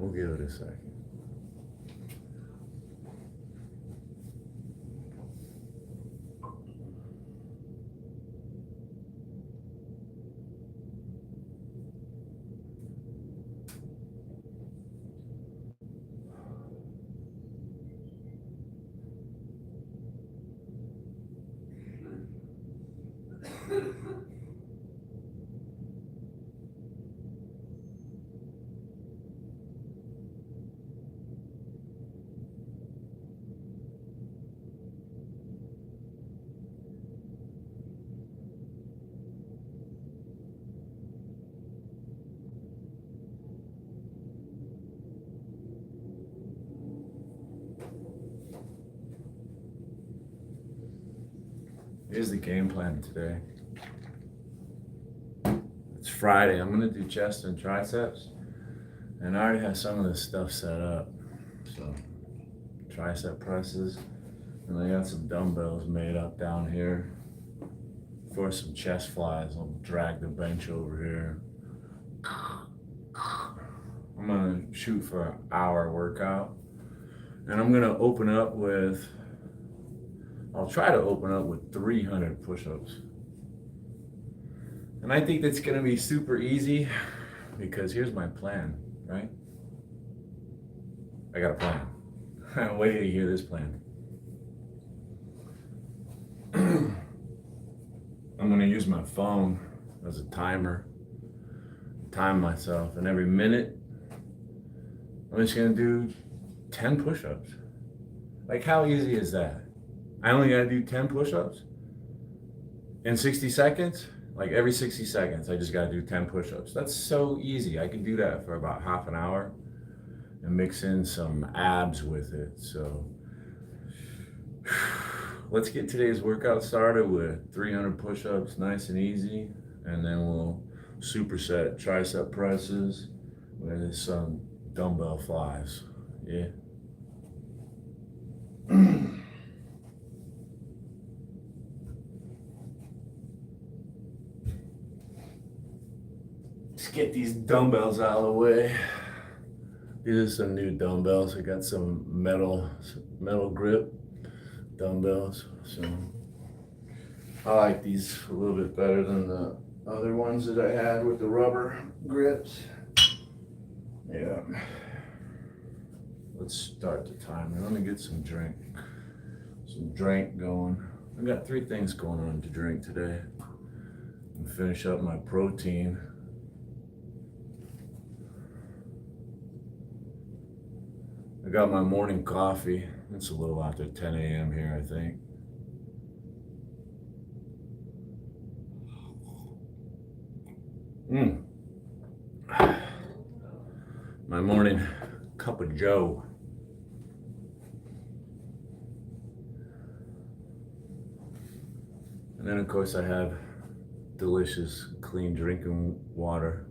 We'll give it a second. Here's the game plan today. It's Friday. I'm gonna do chest and triceps, and I already have some of this stuff set up. So tricep presses, and I got some dumbbells made up down here for some chest flies. I'll drag the bench over here. I'm gonna shoot for an hour workout, and I'm gonna open up with, I'll try to open up with 300 push-ups. And I think that's gonna be super easy because here's my plan, right? I got a plan. Wait till you hear this plan. I'm gonna use my phone as a timer, time myself, and every minute, I'm just gonna do 10 push-ups. Like, how easy is that? I only gotta do 10 push-ups in 60 seconds. Like every 60 seconds, I just gotta do 10 push-ups. That's so easy. I can do that for about half an hour and mix in some abs with it. So let's get today's workout started with 300 push-ups, nice and easy. And then we'll superset tricep presses with some dumbbell flies. Yeah. Let's get these dumbbells out of the way. These are some new dumbbells. I got some metal grip dumbbells. So I like these a little bit better than the other ones that I had with the rubber grips. Yeah. Let's start the timer. Let me get some drink going. I got 3 things going on to drink today. And finish up my protein. I got my morning coffee. It's a little after 10 a.m. here, I think. My morning cup of joe. And then of course I have delicious, clean drinking water.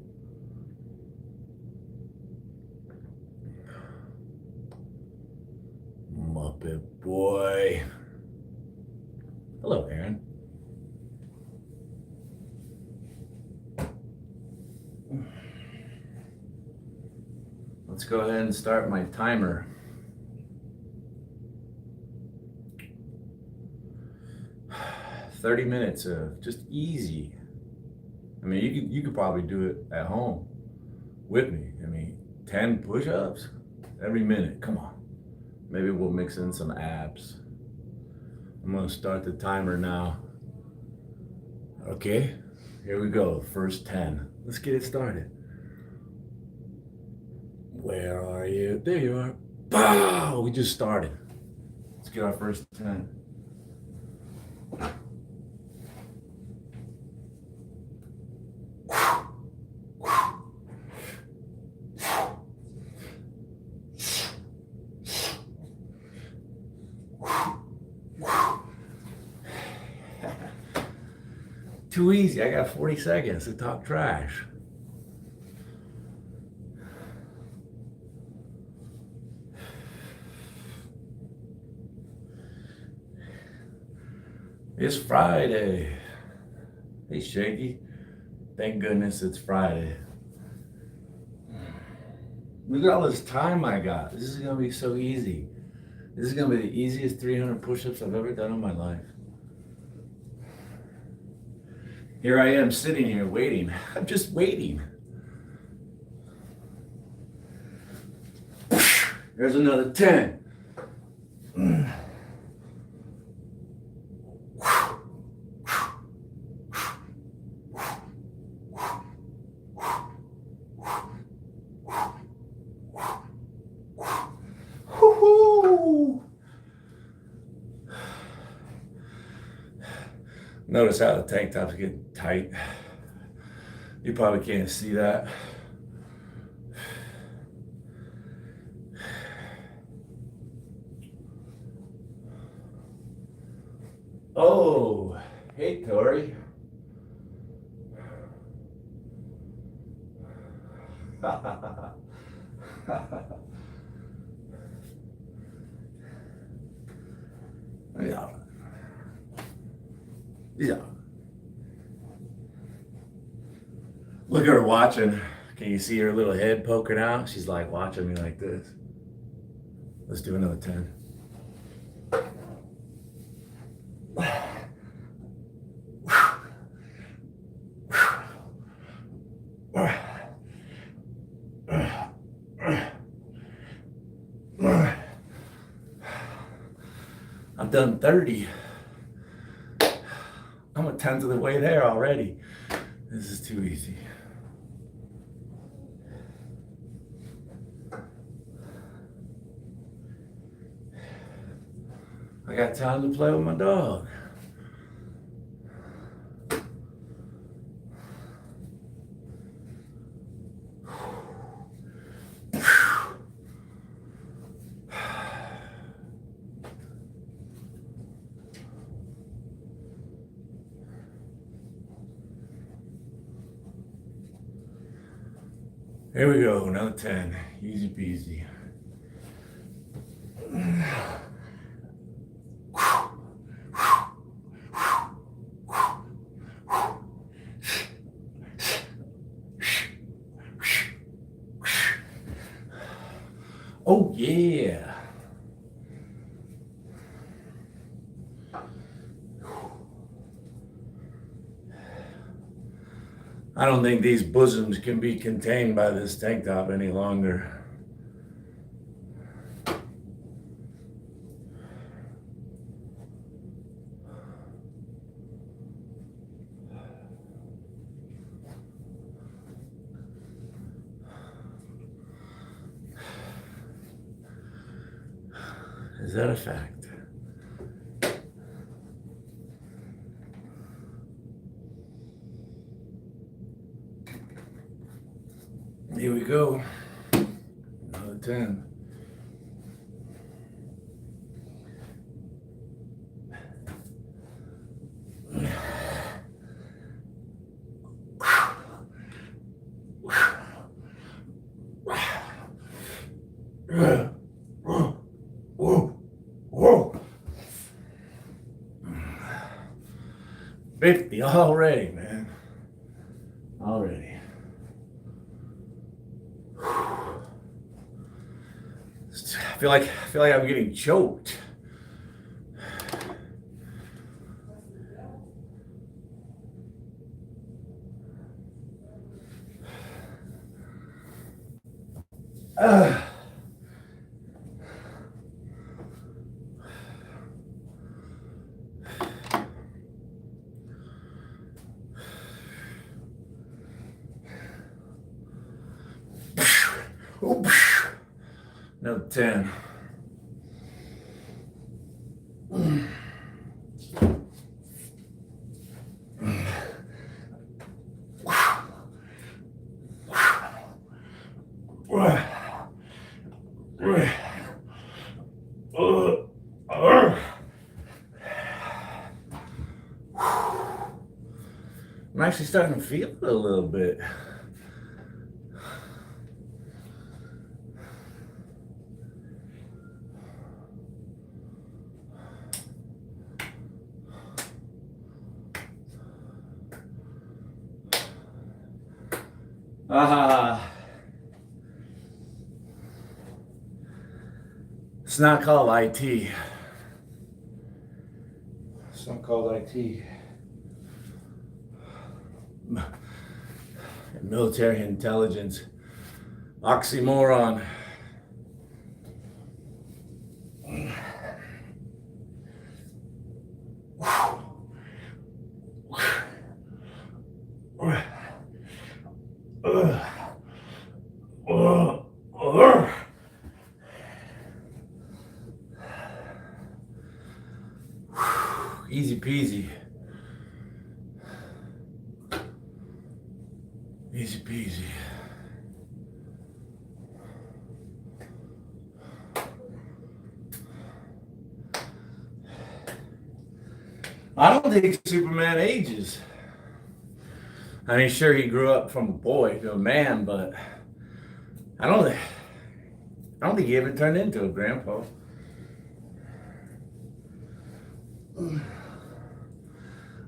Muppet boy. Hello, Aaron. Let's go ahead and start my timer. "30 minutes of just easy." I mean, you could probably do it at home with me. I mean, 10 push-ups every minute. Come on. Maybe we'll mix in some abs. I'm gonna start the timer now. Okay, here we go. First 10. Let's get it started. Where are you? There you are. Pow! We just started. Let's get our first 10. Too easy. I got 40 seconds to talk trash. It's Friday. Hey, Shaky. Thank goodness it's Friday. Look at all this time I got. This is gonna be so easy. This is gonna be the easiest 300 push-ups I've ever done in my life. Here I am sitting here waiting. I'm just waiting. There's another 10. Notice how the tank top's getting tight. You probably can't see that. Oh, hey Tori. Yeah. Yeah. Look at her watching. Can you see her little head poking out? She's like watching me like this. Let's do another 10. I've done 30. I'm a tenth of the way there already. This is too easy. I got time to play with my dog. Here we go, another 10. Easy peasy. Oh yeah. I don't think these bosoms can be contained by this tank top any longer. Is that a fact? Here we go. Another 10. Whoa. 50 already, man. Already. I feel like I'm getting choked. Another 10. I'm actually starting to feel it a little bit. It's not called IT. It's not called IT. Military intelligence. Oxymoron. Easy peasy. Easy peasy. I don't think Superman ages. I mean, sure, he grew up from a boy to a man, but I don't think he ever turned into a grandpa.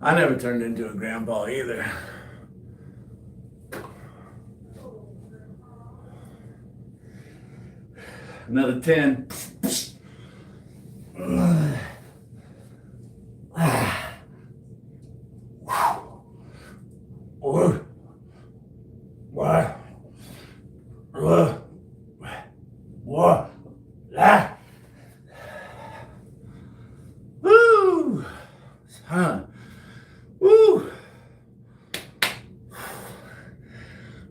I never turned into a grandpa either. Another 10. Woo! Huh. Woo!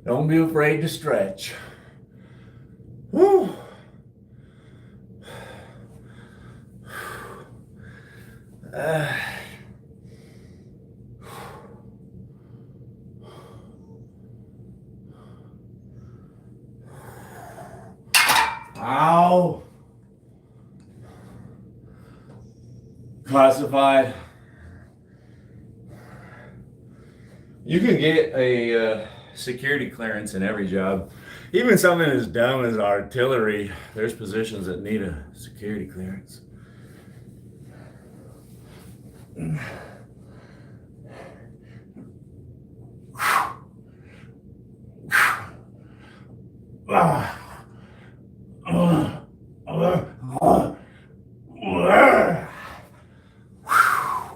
Don't be afraid to stretch. Woo! Ow! Classified. You can get a security clearance in every job. Even something as dumb as artillery, there's positions that need a security clearance.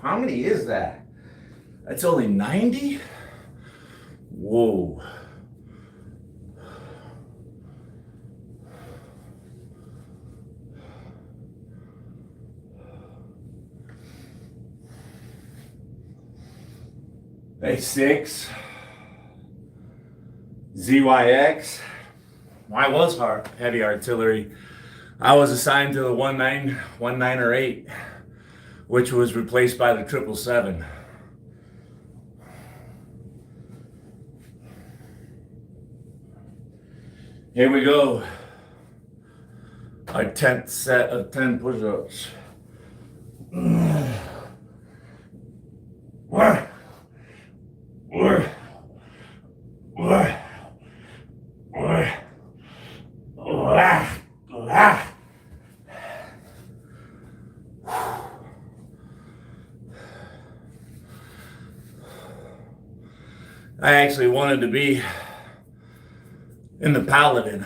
How many is that? That's only 90? Whoa. A6, ZYX. I was heavy artillery. I was assigned to the 1908, which was replaced by the 777. Here we go. Our 10th set of 10 push-ups. I actually wanted to be in the Paladin.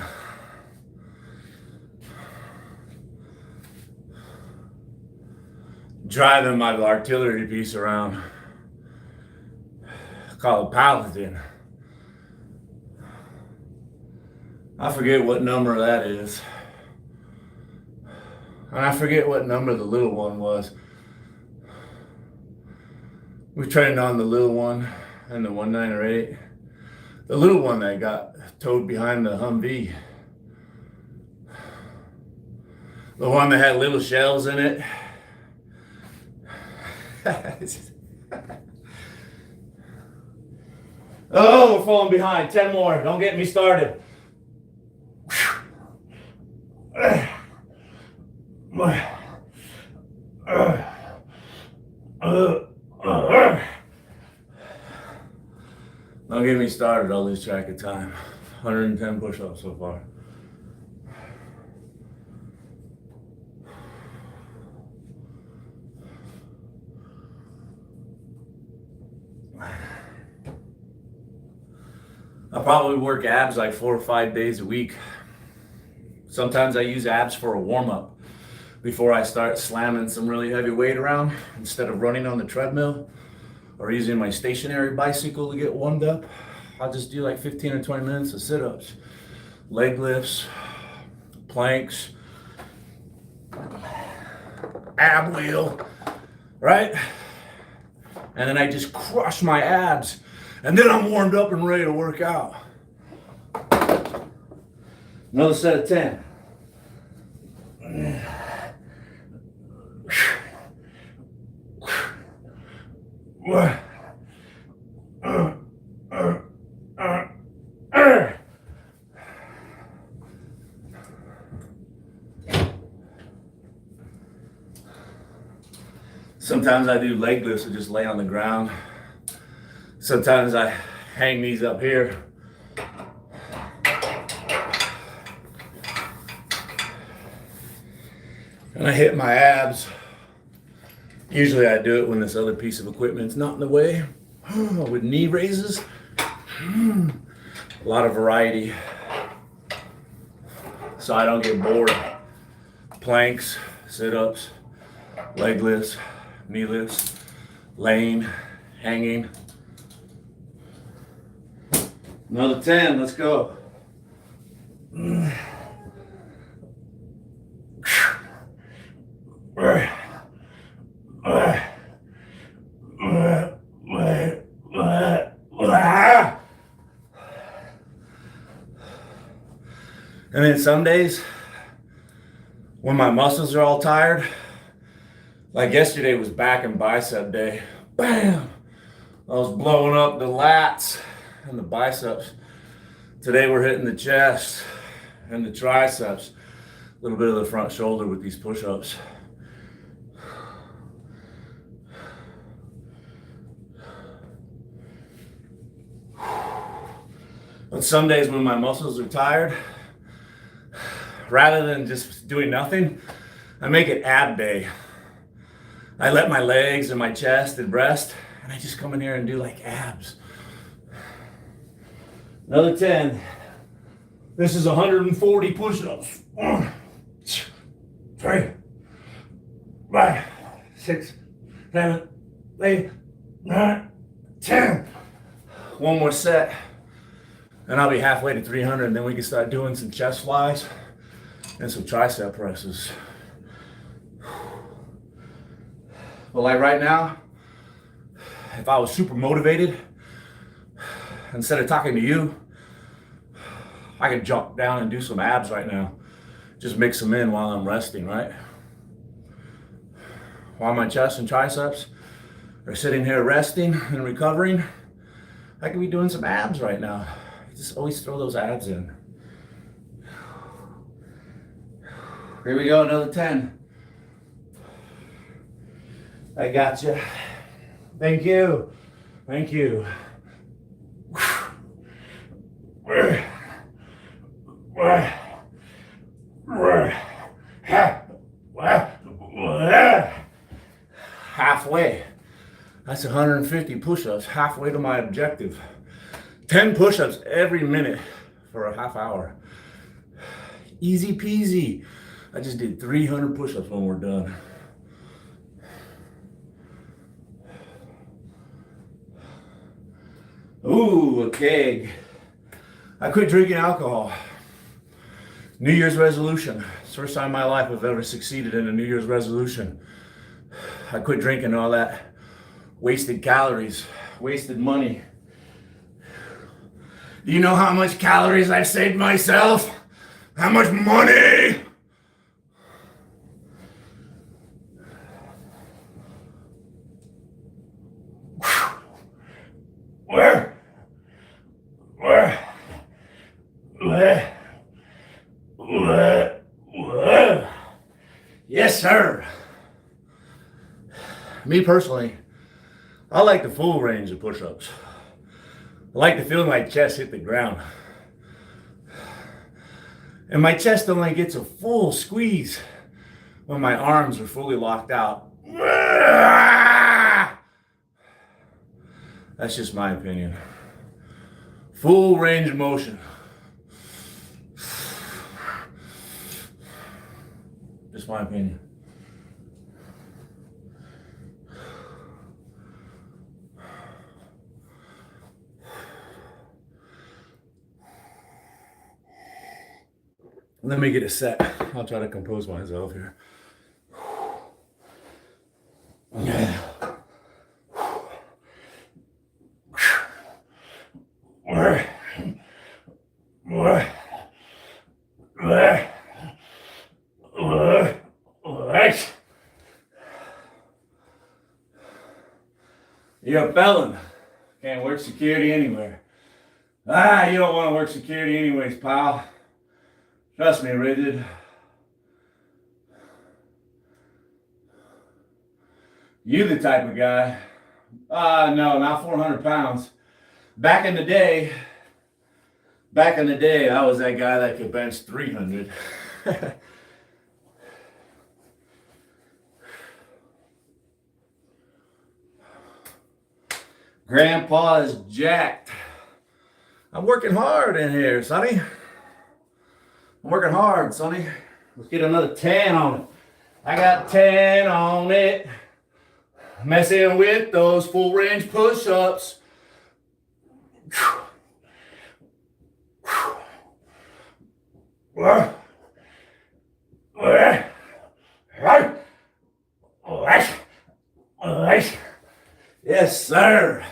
Driving my artillery piece around. Called Paladin. I forget what number that is. And I forget what number the little one was. We trained on the little one and the 1908. The little one that got towed behind the Humvee. The one that had little shells in it. Oh, we're falling behind. 10 more. Don't get me started. Don't get me started. I'll lose track of time. 110 push-ups so far. I probably work abs like 4 or 5 days a week. Sometimes I use abs for a warm-up. before I start slamming some really heavy weight around, instead of running on the treadmill or using my stationary bicycle to get warmed up, I'll just do like 15 or 20 minutes of sit-ups, leg lifts, planks, ab wheel, right? And then I just crush my abs, and then I'm warmed up and ready to work out. Another set of 10. Sometimes I do leg lifts and just lay on the ground. Sometimes I hang these up here. And I hit my abs. Usually I do it when this other piece of equipment's not in the way. With knee raises. A lot of variety. So I don't get bored. Planks, sit-ups, leg lifts, knee lifts, laying, hanging. Another 10, let's go. And then some days, when my muscles are all tired, like yesterday was back and bicep day. Bam! I was blowing up the lats and the biceps. Today we're hitting the chest and the triceps. A little bit of the front shoulder with these push-ups. But some days when my muscles are tired, rather than just doing nothing, I make it ab day. I let my legs and my chest and breast, and I just come in here and do like abs. Another 10. This is 140 push-ups. 1, 2, 3, 5, 6, 7, 8, 9, 10. One more set, and I'll be halfway to 300, and then we can start doing some chest flies and some tricep presses. But like right now, if I was super motivated, instead of talking to you, I could jump down and do some abs right now. Just mix them in while I'm resting, right? While my chest and triceps are sitting here resting and recovering, I could be doing some abs right now. Just always throw those abs in. Here we go, another 10. I got you. Thank you. Thank you. Halfway. That's 150 push-ups, halfway to my objective. 10 push-ups every minute for a half hour. Easy peasy. I just did 300 push-ups when we're done. Ooh, a keg. I quit drinking alcohol. New Year's resolution. It's the first time in my life I've ever succeeded in a New Year's resolution. I quit drinking all that wasted calories, wasted money. Do you know how much calories I've saved myself? How much money? Yes, sir. Me personally, I like the full range of push-ups. I like to feel my chest hit the ground. And my chest only gets a full squeeze when my arms are fully locked out. That's just my opinion. Full range of motion. Just my opinion. Let me get a set. I'll try to compose myself here. You're a felon. Can't work security anywhere. You don't want to work security anyways, pal. Trust me, Rigid. You the type of guy. No, not 400 pounds. Back in the day, I was that guy that could bench 300. Grandpa is jacked. I'm working hard in here, Sonny. I'm working hard, Sonny. Let's get another 10 on it. I got 10 on it. Messing with those full range push-ups. Yes, sir.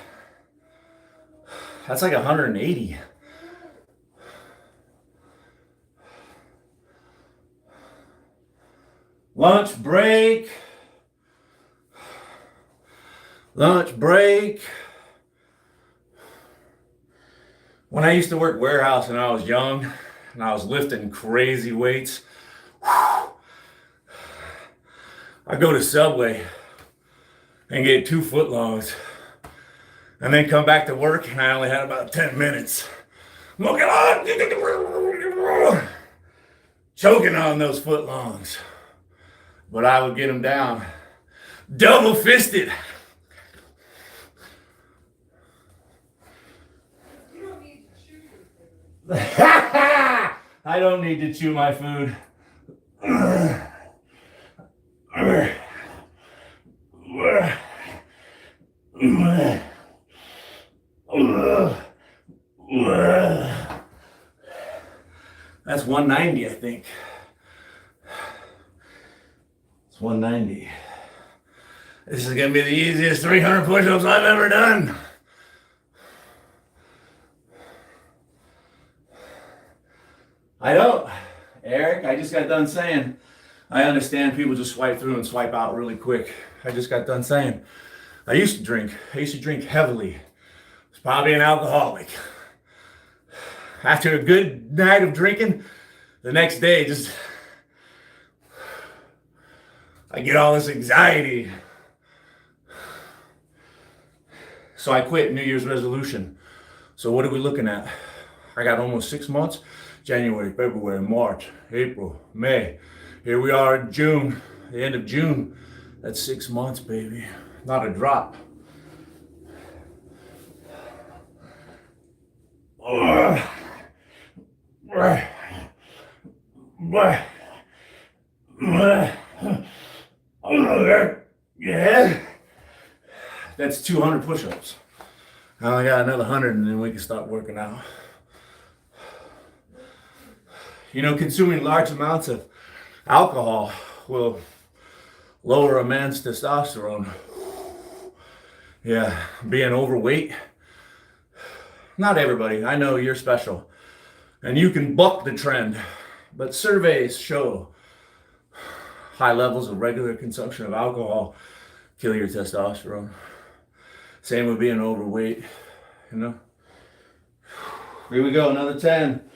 That's like 180. Lunch break. Lunch break. When I used to work warehouse and I was young and I was lifting crazy weights, I'd go to Subway and get 2 footlongs and then come back to work and I only had about 10 minutes. Looking on, choking on those footlongs. But I would get them down. Double fisted. I don't need to chew my food. That's 190, I think. It's 190. This is gonna be the easiest 300 push-ups I've ever done. I don't, Eric. I just got done saying, I understand people just swipe through and swipe out really quick. I just got done saying, I used to drink. I used to drink heavily. I was probably an alcoholic. After a good night of drinking, the next day I get all this anxiety. So I quit New Year's resolution. So what are we looking at? I got almost 6 months. January, February, March, April, May. Here we are in June, the end of June. That's 6 months, baby. Not a drop. Yeah. That's 200 push-ups. I only got another 100 and then we can start working out. You know, consuming large amounts of alcohol will lower a man's testosterone. Yeah, being overweight. Not everybody. I know you're special. And you can buck the trend. But surveys show high levels of regular consumption of alcohol kill your testosterone. Same with being overweight, you know. Here we go, another 10.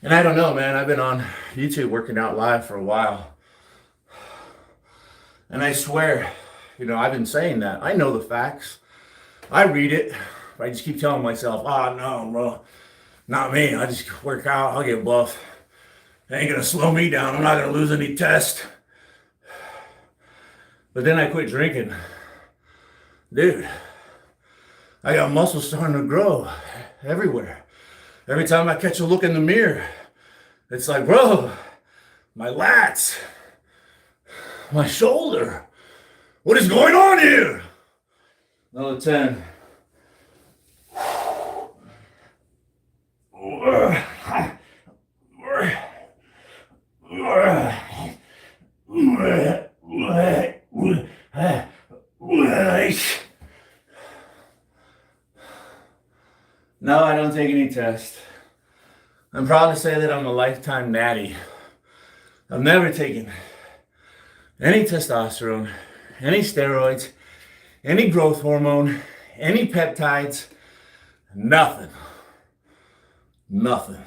And I don't know, man, I've been on YouTube working out live for a while. And I swear, you know, I've been saying that. I know the facts. I read it. I just keep telling myself, no, bro, not me. I just work out, I'll get buff. It ain't gonna slow me down. I'm not gonna lose any test. But then I quit drinking. Dude, I got muscles starting to grow everywhere. Every time I catch a look in the mirror, It's like, bro, my lats, my shoulder. What is going on here? Another 10. No, I don't take any tests. I'm proud to say that I'm a lifetime natty. I've never taken any testosterone, any steroids, any growth hormone, any peptides, nothing. Nothing.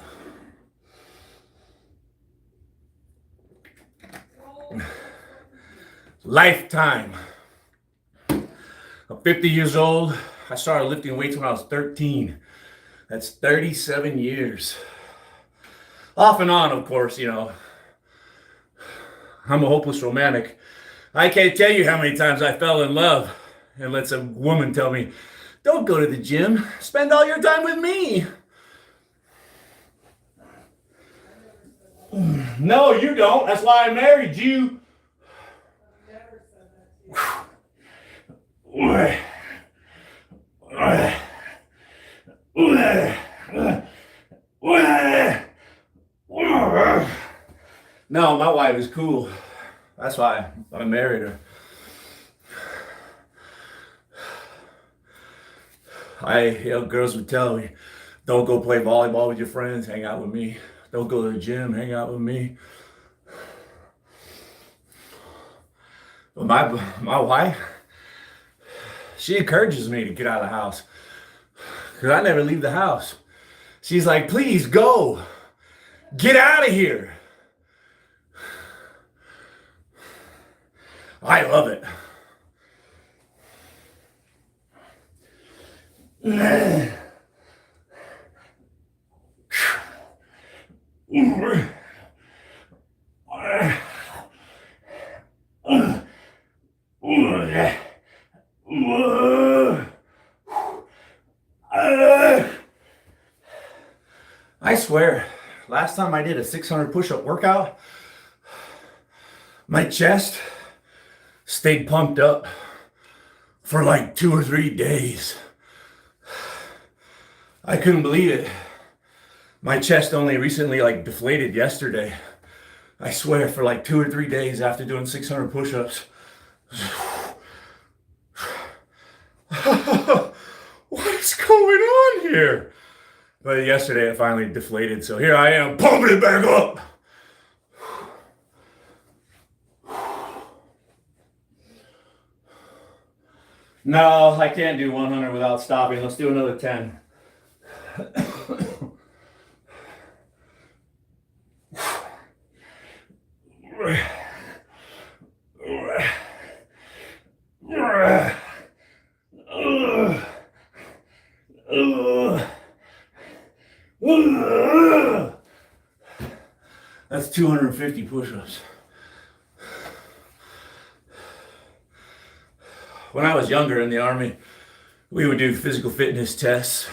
Lifetime. I'm 50 years old. I started lifting weights when I was 13. That's 37 years. Off and on, of course, you know. I'm a hopeless romantic. I can't tell you how many times I fell in love and let some woman tell me, don't go to the gym, spend all your time with me. No, you don't. That's why I married you. No, my wife is cool. That's why I married her. Girls would tell me, don't go play volleyball with your friends, hang out with me. Don't go to the gym, hang out with me. But my wife, she encourages me to get out of the house. Because I never leave the house. She's like, please go. Get out of here. I love it. I swear, last time I did a 600 push-up workout, my chest stayed pumped up for like 2 or 3 days. I couldn't believe it. My chest only recently deflated yesterday. I swear, for like 2 or 3 days after doing 600 push-ups. What is going on here? But yesterday it finally deflated, so here I am pumping it back up. No, I can't do 100 without stopping. Let's do another 10. That's 250 push-ups. When I was younger in the Army, we would do physical fitness tests,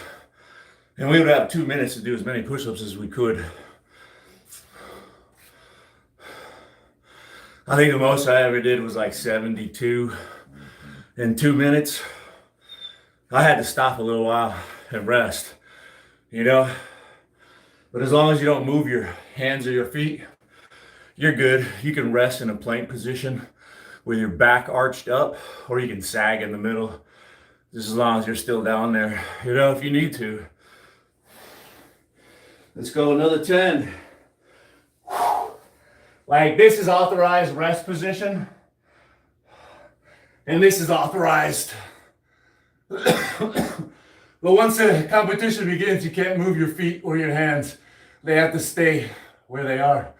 and we would have 2 minutes to do as many push-ups as we could. I think the most I ever did was like 72 in 2 minutes. I had to stop a little while and rest, you know? But as long as you don't move your hands or your feet, you're good. You can rest in a plank position with your back arched up, or you can sag in the middle, just as long as you're still down there, you know, if you need to. Let's go another 10. Like, this is authorized rest position, and this is authorized. But once the competition begins, you can't move your feet or your hands. They have to stay where they are.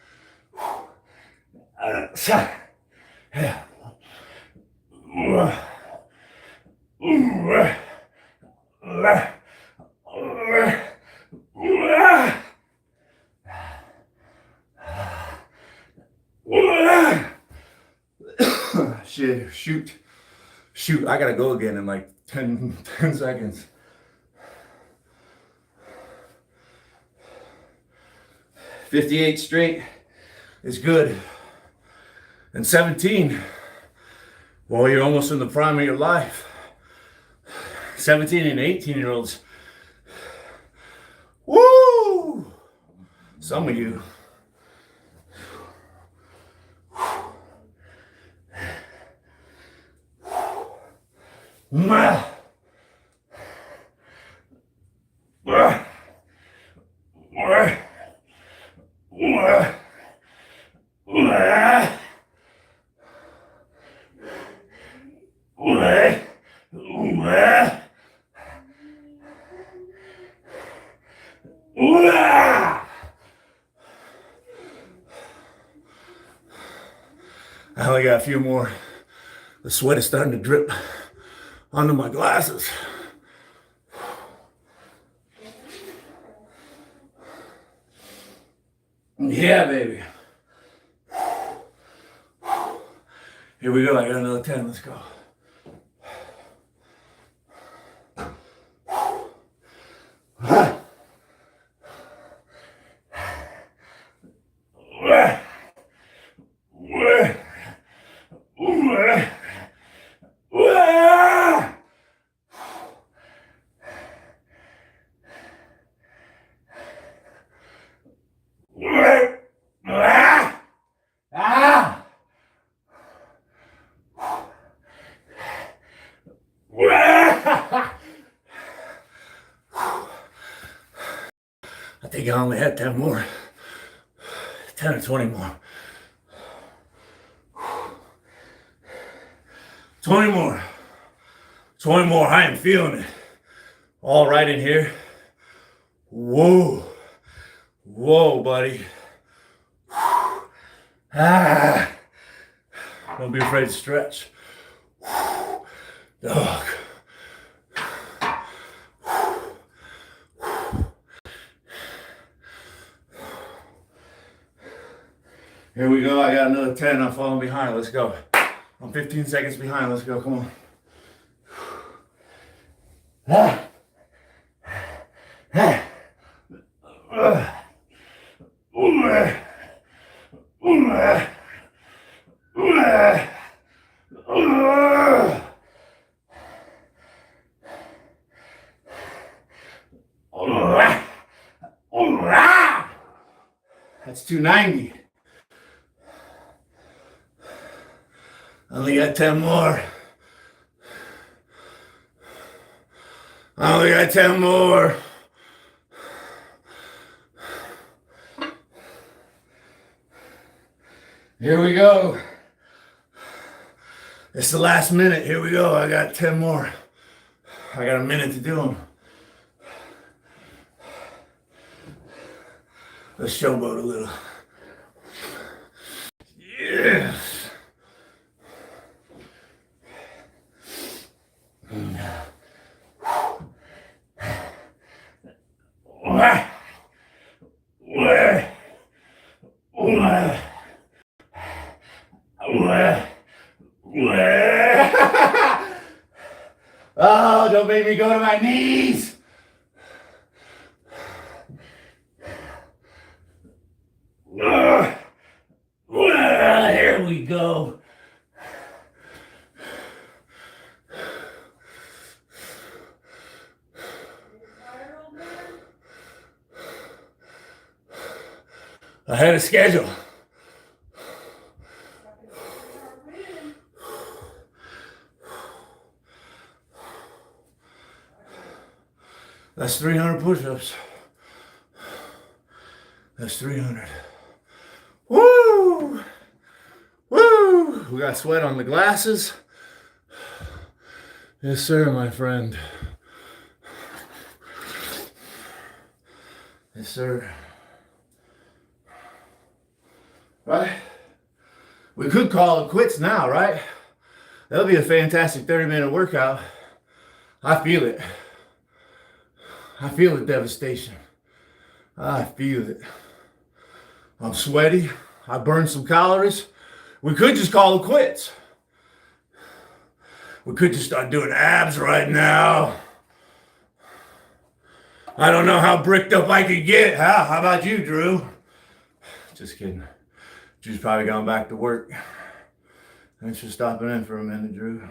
Shoot, I gotta go again in like 10 seconds. 58 straight is good. And 17, well, you're almost in the prime of your life. 17 and 18-year-olds. Woo! Some of you. I only got a few more. The sweat is starting to drip onto my glasses. Yeah, baby. Here we go. I got another 10. Let's go. I think I only had 10 more. 10 or 20 more. 20 more. 20 more. I am feeling it. All right in here. Whoa. Whoa, buddy. Ah. Don't be afraid to stretch. Dog. Here we go. I got another 10. I'm falling behind. Let's go. I'm 15 seconds behind. Let's go. Come on. Ah. Ah. That's 290. I only got 10 more. I only got 10 more. Here we go. It's the last minute. Here we go. I got 10 more. I got a minute to do them. Let's showboat a little. Yes. Oh, don't make me go to my knees. Here we go. Ahead of schedule. That's 300 push-ups. That's 300. Woo! Woo! We got sweat on the glasses. Yes, sir, my friend. Yes, sir. Right? We could call it quits now, right? That'll be a fantastic 30-minute workout. I feel it. I feel the devastation. I feel it. I'm sweaty. I burned some calories. We could just call it quits. We could just start doing abs right now. I don't know how bricked up I could get. How about you, Drew? Just kidding. Drew's probably gone back to work. Thanks for stopping in for a minute, Drew.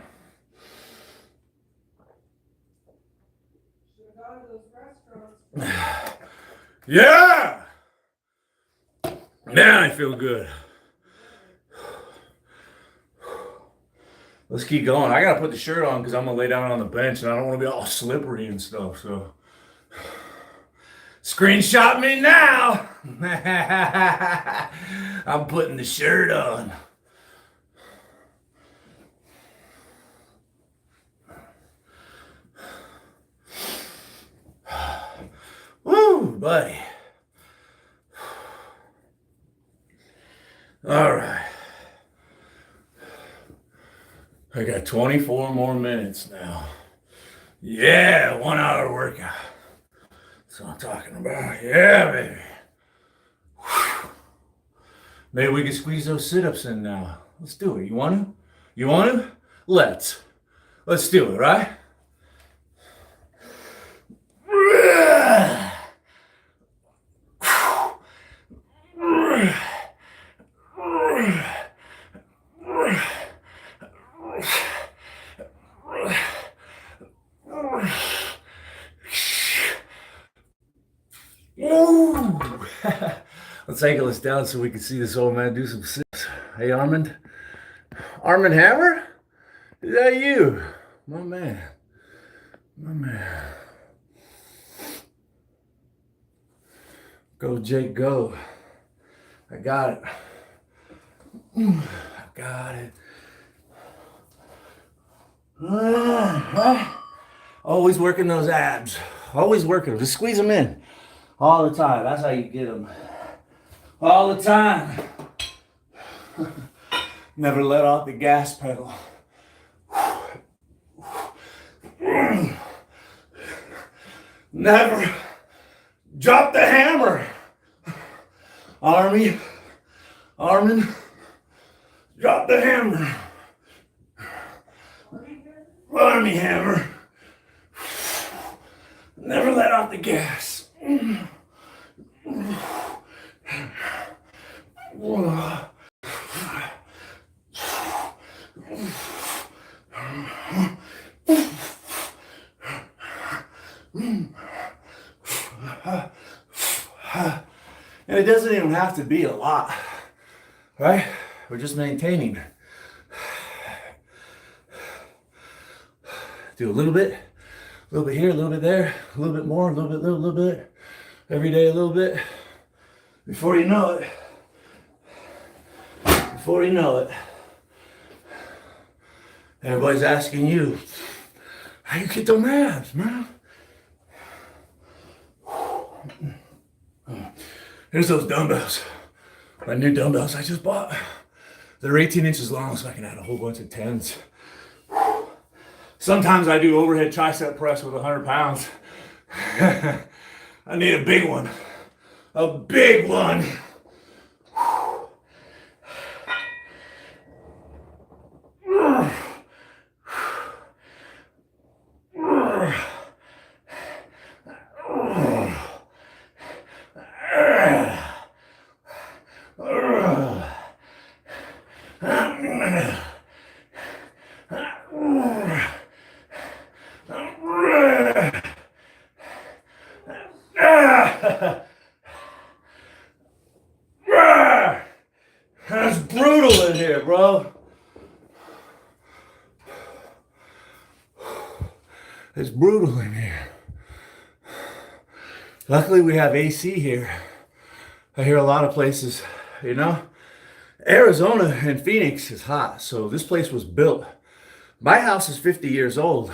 Yeah! Man, I feel good. Let's keep going. I gotta put the shirt on because I'm gonna lay down on the bench and I don't want to be all slippery and stuff. So, screenshot me now. I'm putting the shirt on. Woo, buddy. All right. I got 24 more minutes now. Yeah, 1 hour workout. That's what I'm talking about. Yeah, baby. Whew. Maybe we can squeeze those sit-ups in now. Let's do it. You want to? You want to? Let's do it, right? Let's angle this down so we can see this old man do some sit-ups. Hey, Armand. Armand Hammer? Is that you? My man. My man. Go, Jake, go. I got it. I got it. Always working those abs. Always working them. Just squeeze them in. All the time. That's how you get them. All the time. Never let off the gas pedal. Never drop the hammer. Armin, drop the hammer. Army hammer. Never let off the gas. And it doesn't even have to be a lot, right? We're just maintaining. Do a little bit here, a little bit there, a little bit more, a little bit, every day a little bit. Before you know it, everybody's asking you, how you get them abs, man? Here's those dumbbells. My new dumbbells I just bought. They're 18 inches long, so I can add a whole bunch of tens. Sometimes I do overhead tricep press with 100 pounds. I need a big one. A big one. That's brutal in here, bro. It's brutal in here. Luckily, we have AC here. I hear a lot of places, you know, Arizona and Phoenix is hot, so this place was built. My house is 50 years old.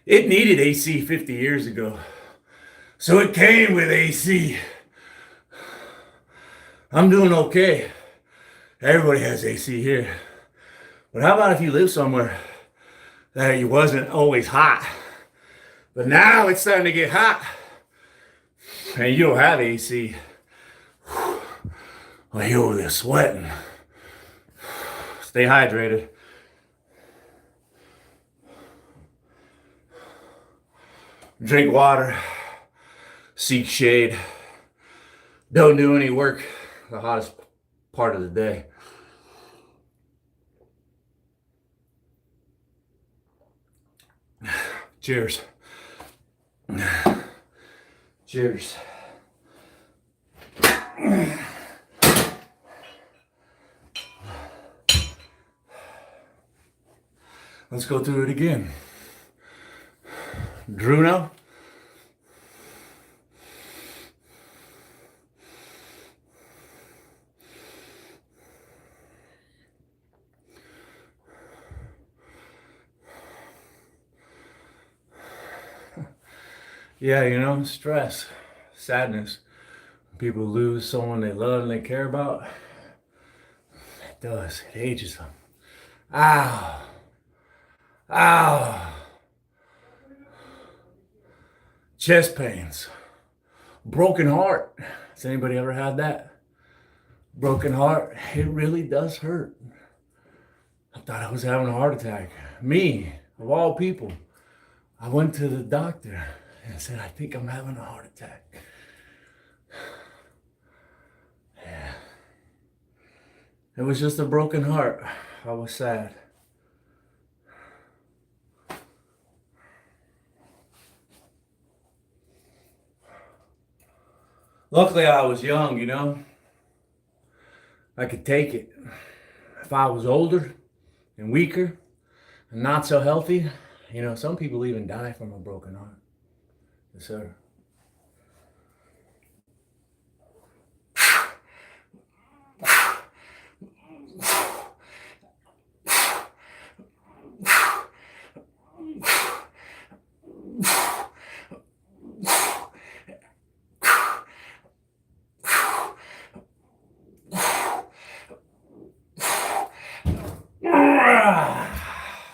It needed AC 50 years ago, so it came with AC. I'm doing okay. Everybody has AC here. But how about if you live somewhere that it wasn't always hot, but now it's starting to get hot, and you don't have AC? Well, you're over there sweating. Stay hydrated. Drink water. Seek shade. Don't do any work the hottest part of the day. Cheers. Cheers. Let's go through it again. Drew now. Yeah, you know, stress, sadness. People lose someone they love and they care about. It does. It ages them. Ow. Ow. Chest pains. Broken heart. Has anybody ever had that? Broken heart. It really does hurt. I thought I was having a heart attack. Me, of all people. I went to the doctor and said, I think I'm having a heart attack. Yeah. It was just a broken heart. I was sad. Luckily, I was young, you know. I could take it. If I was older and weaker and not so healthy, you know, some people even die from a broken heart. Yes, sir.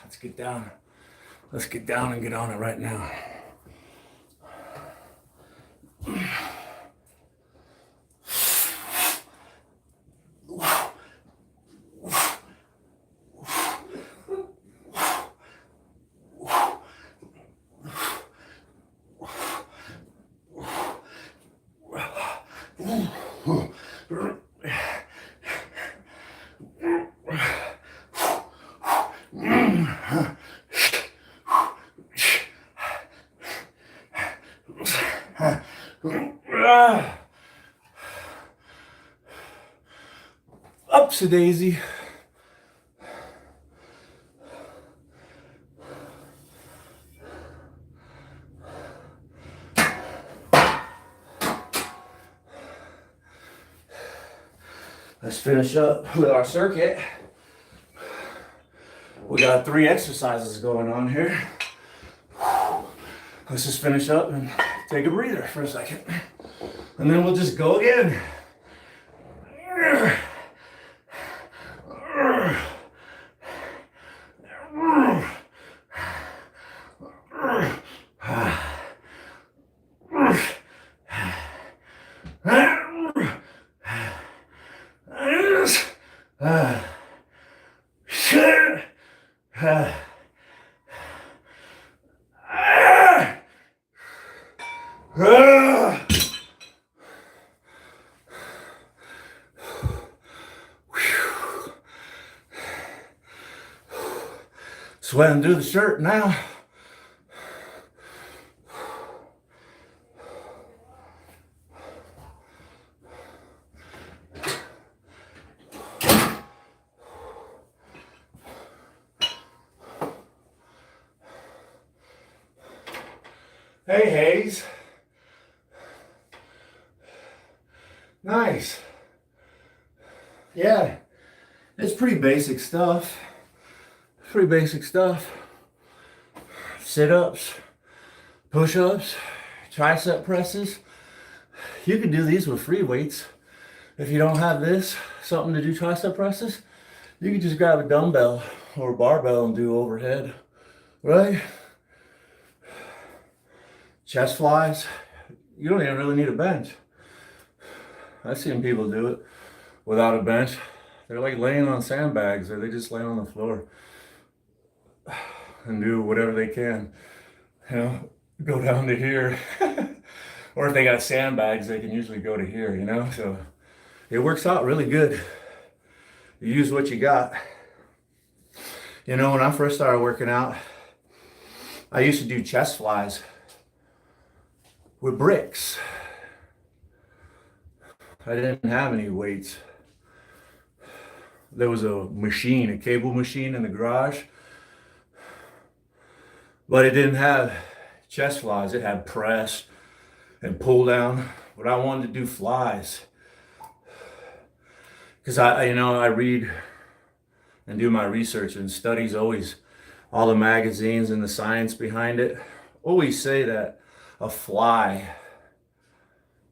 Let's get down. Let's get down and get on it right now. Ups a daisy. Let's finish up with our circuit. We got 3 exercises going on here. Let's just finish up and take a breather for a second. And then we'll just go again. Sweating through the shirt now. Hey, Hayes. Nice. Yeah, it's pretty basic stuff. Pretty basic stuff. Sit-ups, push-ups, tricep presses. You can do these with free weights. If you don't have this, something to do tricep presses, you can just grab a dumbbell or a barbell and do overhead, right? Chest flies, you don't even really need a bench. I've seen people do it without a bench. They're like laying on sandbags, or they just lay on the floor and do whatever they can. You know, go down to here. Or if they got sandbags, they can usually go to here, you know? So it works out really good. You use what you got. You know, when I first started working out, I used to do chest flies with bricks. I didn't have any weights. There was a machine, a cable machine in the garage, but it didn't have chest flies. It had press and pull down, but I wanted to do flies because I read and do my research, and studies always, all the magazines and the science behind it always say that a fly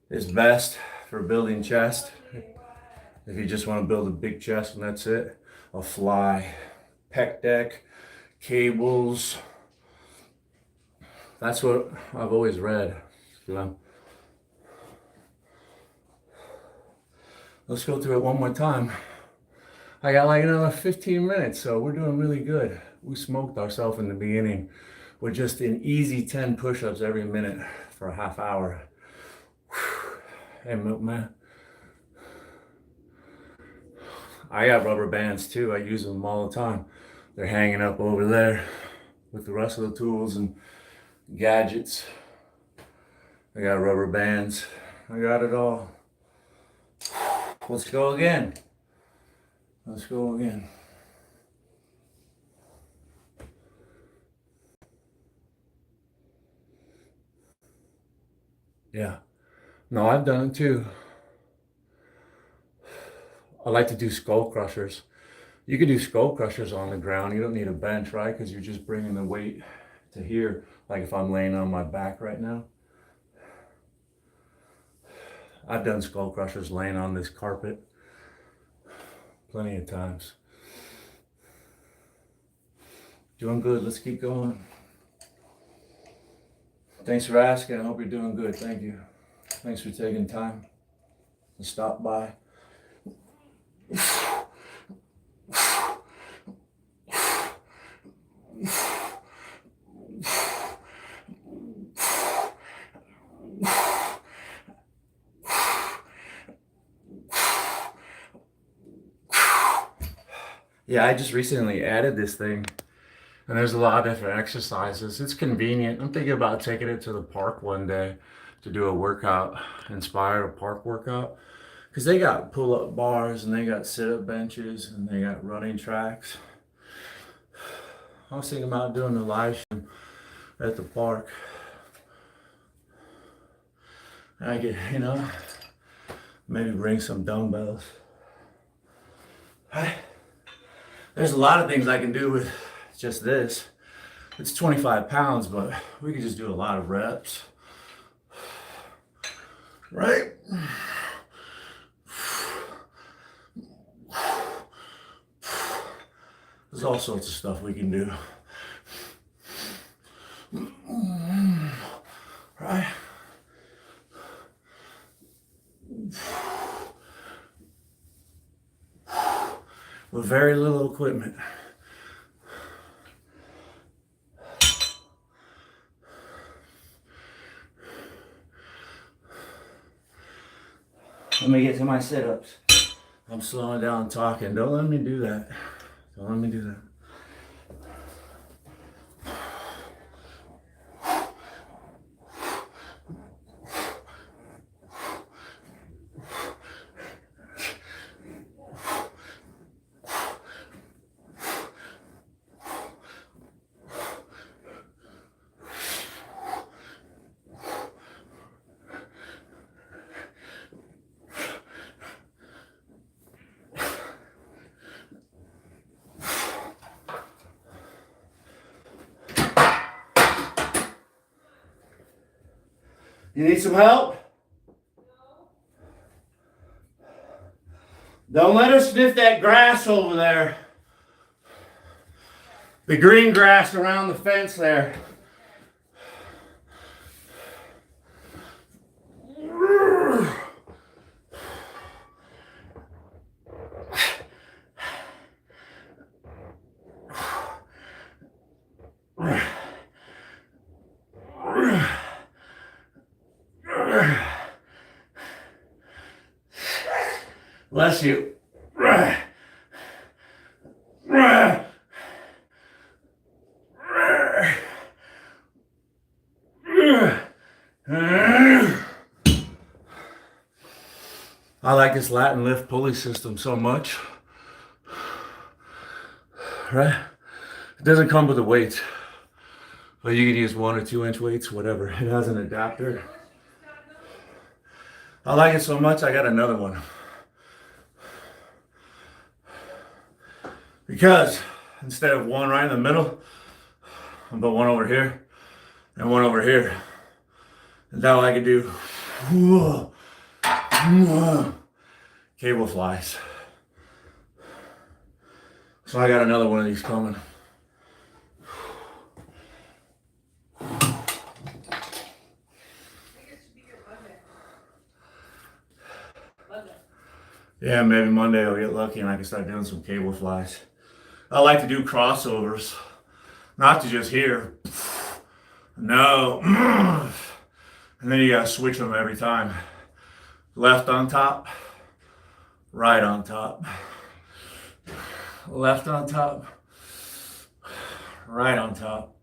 is best for building chest. If you just want to build a big chest and that's it, a fly, pec deck, cables. That's what I've always read. You know? Let's go through it one more time. I got like another 15 minutes, so we're doing really good. We smoked ourselves in the beginning with just an easy 10 push-ups every minute for a half hour. Hey, Milkman. I got rubber bands too. I use them all the time. They're hanging up over there with the rest of the tools and gadgets. I got rubber bands. I got it all. Let's go again. Let's go again. Yeah. No, I've done it too. I like to do skull crushers. You can do skull crushers on the ground. You don't need a bench, right? Because you're just bringing the weight to here. Like if I'm laying on my back right now. I've done skull crushers laying on this carpet plenty of times. Doing good. Let's keep going. Thanks for asking. I hope you're doing good. Thank you. Thanks for taking time to stop by. Yeah, I just recently added this thing, and there's a lot of different exercises. It's convenient. I'm thinking about taking it to the park one day to do a workout, inspired a park workout, because they got pull-up bars and they got sit-up benches and they got running tracks. I was thinking about doing a live stream at the park. I could, maybe bring some dumbbells. There's a lot of things I can do with just this. It's 25 pounds, but we can just do a lot of reps. Right? There's all sorts of stuff we can do. Right? With very little equipment. Let me get to my sit-ups. I'm slowing down talking. Don't let me do that. Don't let me do that. You need some help? Don't let her sniff that grass over there. The green grass around the fence there. Bless you. I like this Latin lift pulley system so much. Right? It doesn't come with the weights, but you can use 1 or 2 inch weights, whatever. It has an adapter. I like it so much, I got another one. Because instead of one right in the middle, I put one over here and one over here. And now I can do cable flies. So I got another one of these coming. Yeah, maybe Monday I'll get lucky and I can start doing some cable flies. I like to do crossovers, not to just here. No. And then you gotta switch them every time. Left on top, right on top. Left on top, right on top.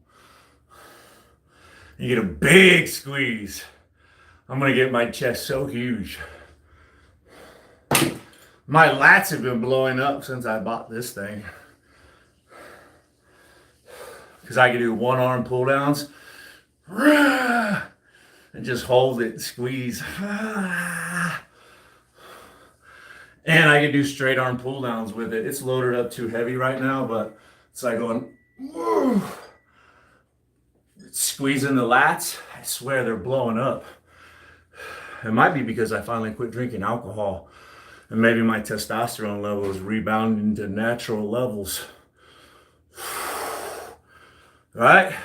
You get a big squeeze. I'm gonna get my chest so huge. My lats have been blowing up since I bought this thing. Because I can do one arm pull downs and just hold it and squeeze. And I can do straight arm pull downs with it. It's loaded up too heavy right now, but it's like going, squeezing the lats. I swear they're blowing up. It might be because I finally quit drinking alcohol. And maybe my testosterone level is rebounding to natural levels. Right?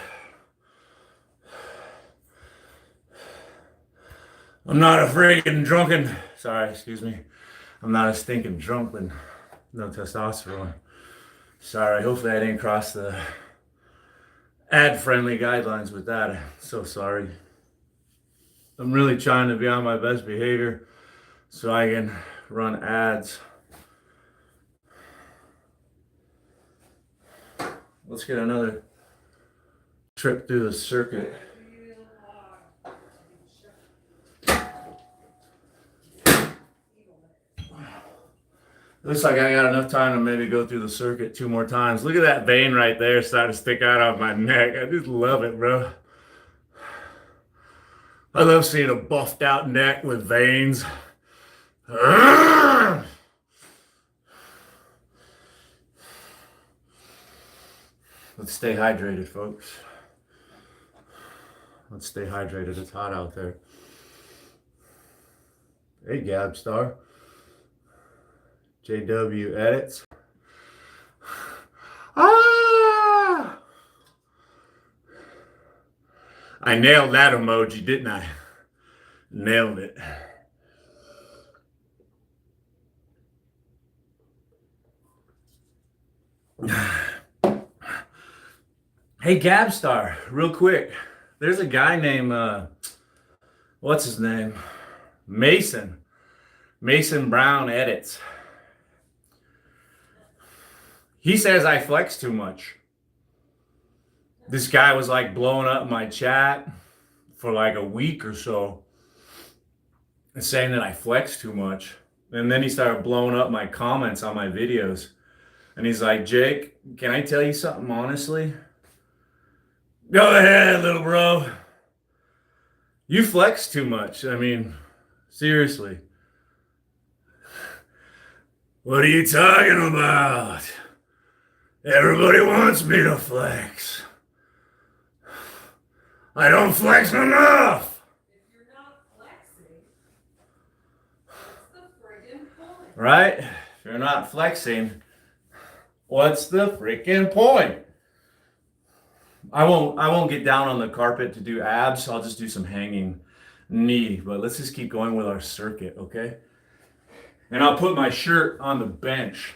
I'm not a freaking drunken, sorry, excuse me. I'm not a stinking drunk with no testosterone. Sorry, hopefully I didn't cross the ad-friendly guidelines with that. I'm so sorry. I'm really trying to be on my best behavior so I can run ads. Let's get another trip through the circuit. Looks like I got enough time to maybe go through the circuit 2 more times. Look at that vein right there starting to stick out of my neck. I just love it, bro. I love seeing a buffed out neck with veins. Let's stay hydrated, folks. Let's stay hydrated. It's hot out there. Hey, Gabstar. JW edits. Ah! I nailed that emoji, didn't I? Nailed it. Hey, Gabstar, real quick. There's a guy named, what's his name? Mason Brown edits. He says I flex too much. This guy was like blowing up my chat for like a week or so and saying that I flex too much. And then he started blowing up my comments on my videos. And he's like, Jake, can I tell you something honestly? Go ahead, little bro. You flex too much. I mean, seriously. What are you talking about? Everybody wants me to flex. I don't flex enough. If you're not flexing, what's the friggin' point? Right? If you're not flexing, what's the freaking point? I won't get down on the carpet to do abs. I'll just do some hanging knee. But let's just keep going with our circuit, okay? And I'll put my shirt on the bench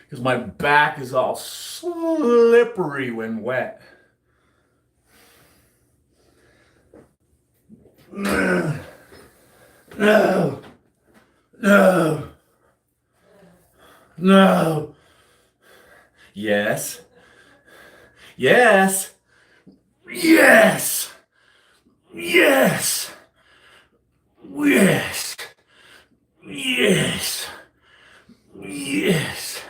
because my back is all slippery when wet. No. No. Yes. Yes. Yes. Yes. Yes. Yes. Yes.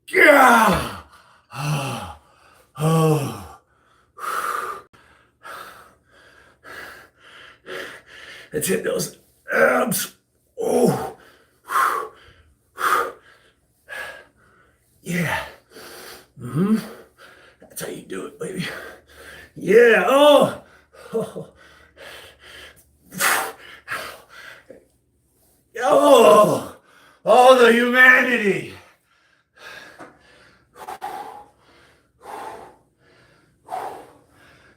Yeah. Oh. Let's hit those abs. Oh. Yeah. Mm-hmm. That's how you do it, baby. Yeah. Oh. Oh. Oh. All the humanity.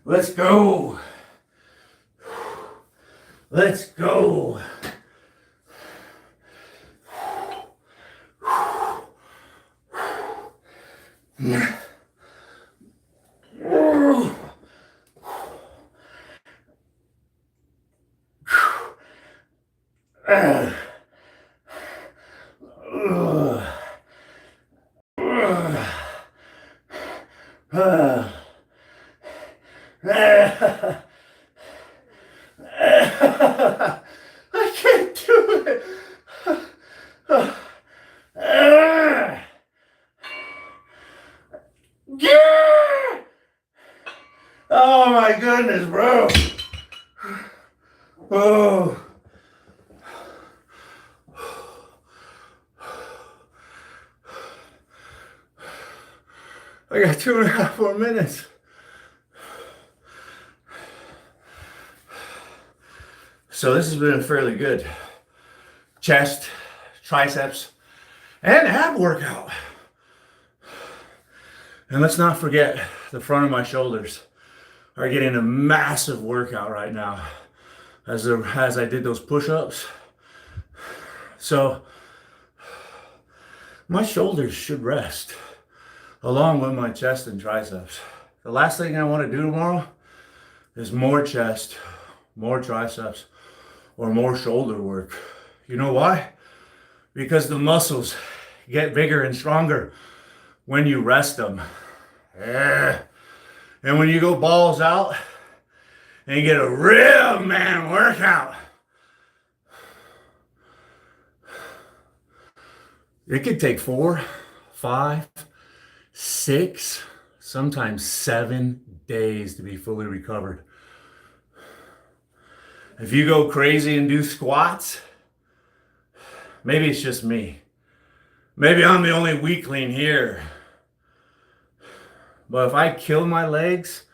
Let's go. Let's go. I can't do it. Yeah! Oh my goodness, bro. Oh. I got 2.5 more minutes. So this has been fairly good. Chest, triceps, and ab workout. And let's not forget the front of my shoulders are getting a massive workout right now as I did those push-ups. So my shoulders should rest along with my chest and triceps. The last thing I want to do tomorrow is more chest, more triceps, or more shoulder work. You know why? Because the muscles get bigger and stronger when you rest them. Yeah. And when you go balls out and you get a real man workout, it could take 4, 5, 6, sometimes 7 days to be fully recovered. If you go crazy and do squats, maybe it's just me. Maybe I'm the only weakling here. But if I kill my legs,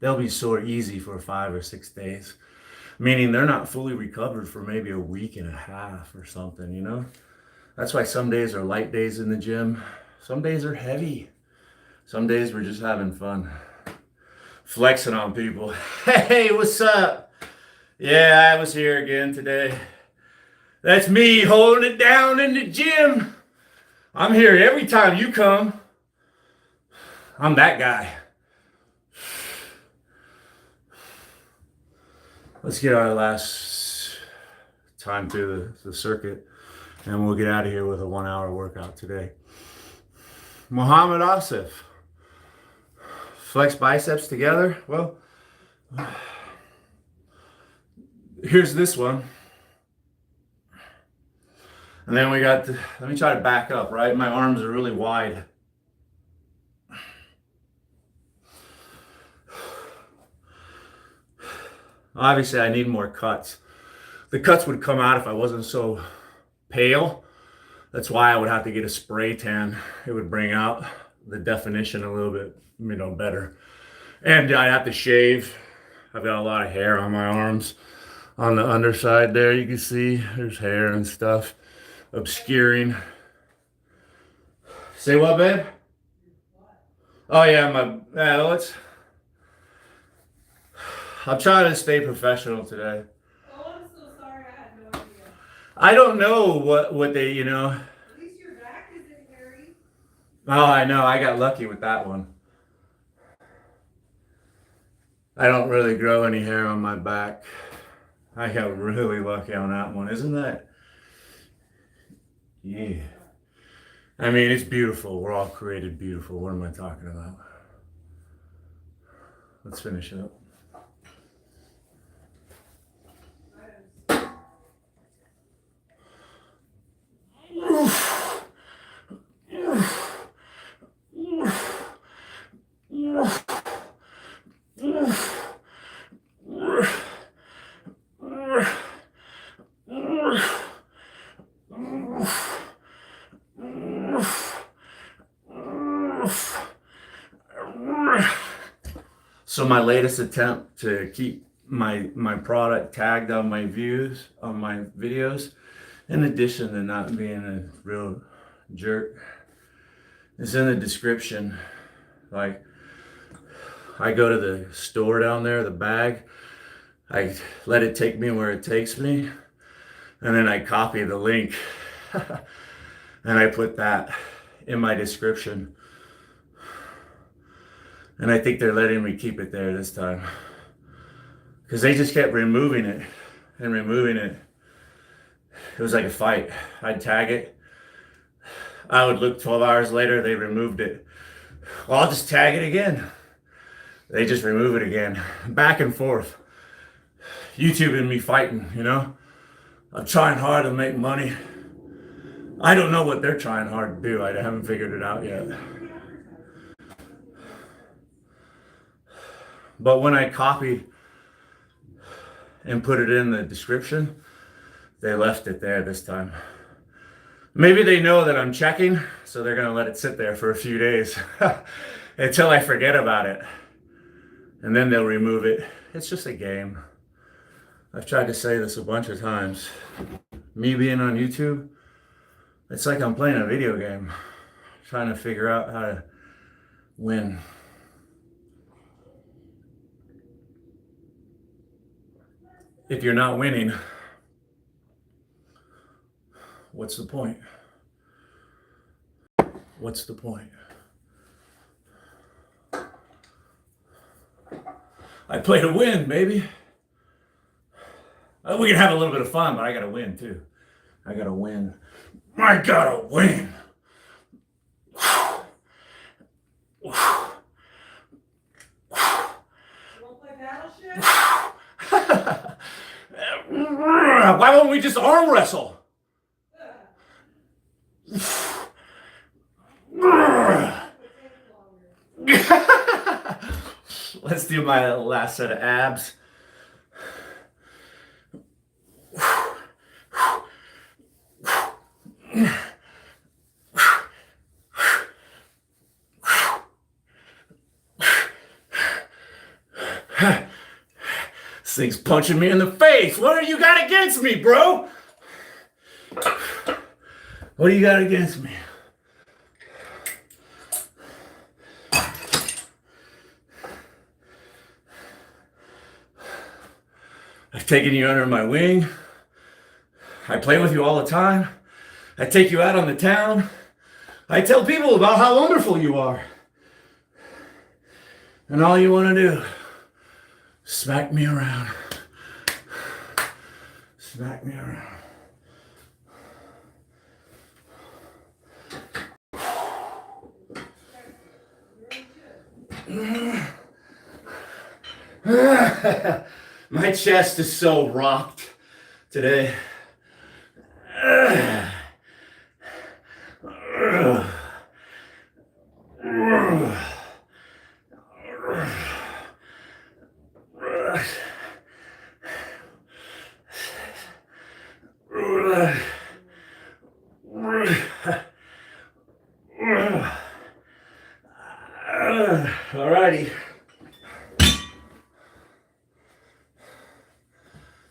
they'll be sore easy for 5 or 6 days. Meaning they're not fully recovered for maybe a week and a half or something, you know? That's why some days are light days in the gym. Some days are heavy. Some days we're just having fun. Flexing on people. Hey, what's up? Yeah, I was here again today. That's me holding it down in the gym. I'm here every time you come. I'm that guy. Let's get our last time through the circuit and we'll get out of here with a 1-hour workout today. Muhammad Asif. Flex biceps together. Well, here's this one. And then we got, let me try to back up, right? My arms are really wide. Obviously, I need more cuts. The cuts would come out if I wasn't so pale. That's why I would have to get a spray tan. It would bring out the definition a little bit, better. And I have to shave. I've got a lot of hair on my arms. On the underside there, you can see there's hair and stuff obscuring. Say what, babe? Oh yeah, I'm trying to stay professional today. Oh, I'm so sorry. I had no idea. I don't know what they, At least your guy Oh, I know. I got lucky with that one. I don't really grow any hair on my back. I got really lucky on that one. Isn't that? Yeah. I mean, it's beautiful. We're all created beautiful. What am I talking about? Let's finish up. So my latest attempt to keep my product tagged on my views on my videos, in addition to not being a real jerk, is in the description. Like, I go to the store down there, the bag, I let it take me where it takes me, and then I copy the link and I put that in my description. And I think they're letting me keep it there this time. Because they just kept removing it and removing it. It was like a fight. I'd tag it. I would look 12 hours later, they removed it. Well, I'll just tag it again. They just remove it again. Back and forth. YouTube and me fighting, you know? I'm trying hard to make money. I don't know what they're trying hard to do. I haven't figured it out yet. But when I copied and put it in the description, they left it there this time. Maybe they know that I'm checking, so they're gonna let it sit there for a few days until I forget about it. And then they'll remove it. It's just a game. I've tried to say this a bunch of times. Me being on YouTube, it's like I'm playing a video game, trying to figure out how to win. If you're not winning, what's the point? What's the point? I play to win, baby. We can have a little bit of fun, but I gotta win too. I gotta win. I gotta win. You wanna play Battleship? Why won't we just arm wrestle? Let's do my last set of abs. This thing's punching me in the face. What do you got against me, bro? What do you got against me? I've taken you under my wing. I play with you all the time. I take you out on the town. I tell people about how wonderful you are. And all you want to do, smack me around. Smack me around. My chest is so rocked today. Alrighty.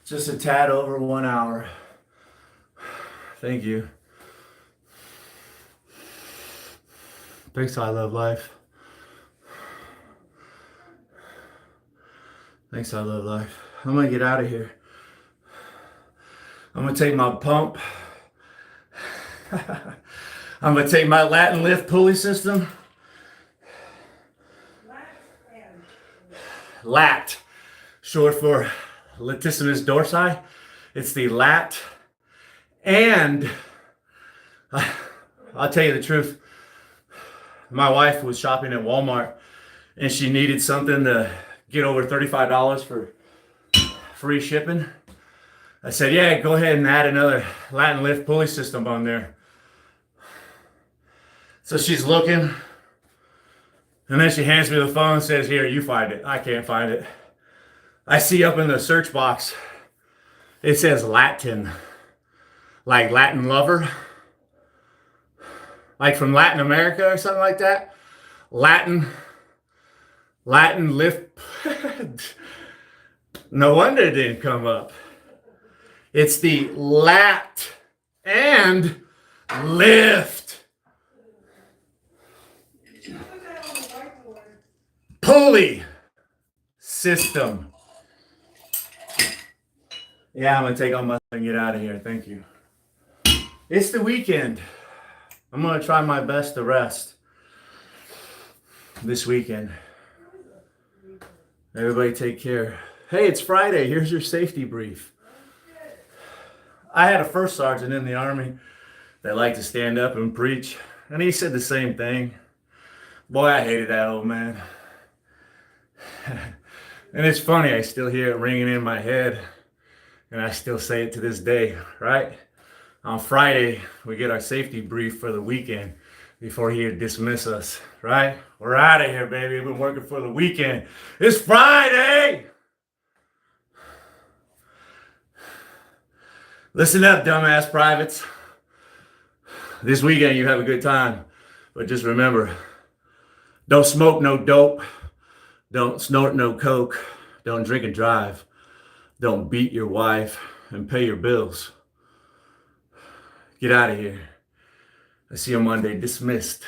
Just a tad over 1 hour. Thank you. Thanks, I love life. Thanks, I love life. I'm gonna get out of here. I'm gonna take my pump. I'm gonna take my Latin lift pulley system. Lat, short for latissimus dorsi. It's the lat. And I'll tell you the truth. My wife was shopping at Walmart and she needed something to get over $35 for free shipping. I said, yeah, go ahead and add another Latin lift pulley system on there. So she's looking, and then she hands me the phone and says, here, you find it. I can't find it. I see up in the search box, it says Latin, like Latin lover, like from Latin America or something like that. Latin lift. No wonder it didn't come up. It's the lat and lift pulley system. Yeah, I'm gonna take all my and get out of here. Thank you. It's the weekend. I'm gonna try my best to rest this weekend. Everybody take care. Hey, it's Friday. Here's your safety brief. I had a first sergeant in the Army that liked to stand up and preach, and he said the same thing. Boy, I hated that old man. And it's funny, I still hear it ringing in my head, and I still say it to this day, right? On Friday, we get our safety brief for the weekend before he'd dismiss us, right? We're out of here, baby. We've been working for the weekend. It's Friday! Listen up, dumbass privates. This weekend you have a good time, but just remember, don't smoke no dope, don't snort no coke, don't drink and drive, don't beat your wife, and pay your bills. Get out of here. I see you Monday. Dismissed.